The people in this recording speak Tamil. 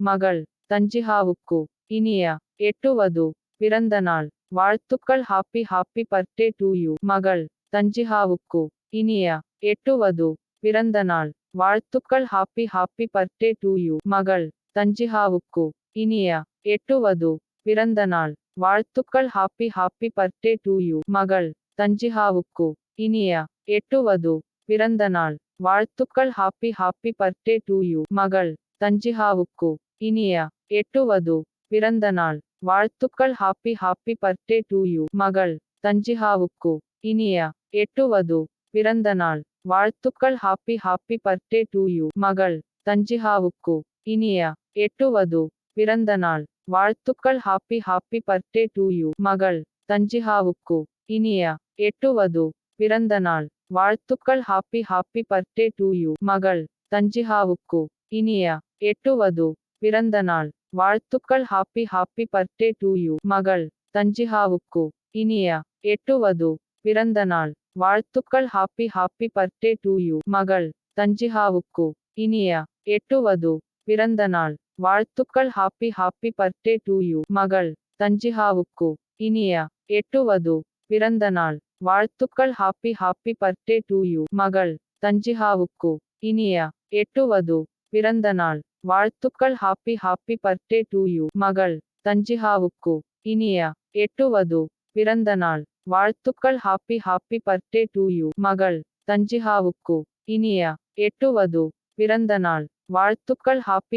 மகள் தஞ்சிகாவுக்கு இனிய 8வது பிறந்த நாள் வாழ்த்துக்கள். Happy happy birthday to you. மகள் தஞ்சிகாவுக்கு இனிய 8வது பிறந்த நாள் வாழ்த்துக்கள். Happy happy birthday to you. மகள் தஞ்சிகாவுக்கு இனிய 8வது பிறந்த நாள் வாழ்த்துக்கள். Happy happy birthday to you. மகள் தஞ்சிகாவுக்கு இனிய 8வது பிறந்த நாள் வாழ்த்துக்கள். Happy happy birthday to you. மகள் தஞ்சிகாவுக்கு இனிய 8வது பிறந்த நாள் வாழ்த்துக்கள். Happy happy birthday to you. மகள் தஞ்சிகாவுக்கு இனிய 8வது பிறந்த நாள் வாழ்த்துக்கள். Happy happy birthday to you. மகள் தஞ்சிகாவுக்கு இனிய 8வது பிறந்த நாள் வாழ்த்துக்கள். Happy happy birthday to you. மகள் தஞ்சிகாவுக்கு இனிய 8வது பிறந்த நாள் வாழ்த்துக்கள். Happy happy birthday to you. மகள் தஞ்சிகாவுக்கு இனிய 8வது பிறந்த நாள் வாழ்த்துக்கள். Happy happy birthday to you. மகள் தஞ்சிகாவுக்கு இனிய 8வது பிறந்த நாள் வாழ்த்துக்கள். Happy happy birthday to you. மகள் தஞ்சிகாவுக்கு இனிய 8வது பிறந்த நாள் வாழ்த்துக்கள். Happy happy birthday to you. மகள் தஞ்சிகாவுக்கு இனிய 8வது பிறந்த நாள் வாழ்த்துக்கள். Happy happy birthday to you. மகள் தஞ்சிகாவுக்கு இனிய 8வது பிறந்த நாள் வாழ்த்துக்கள். Happy happy birthday to you. மகள் தஞ்சிகாவுக்கு இனிய 8வது பிறந்த நாள் வாழ்த்துக்கள். Happy happy birthday to you. மகள் தஞ்சிகாவுக்கு இனிய 8வது பிறந்த நாள் வாழ்த்துக்கள். ஹாப்பி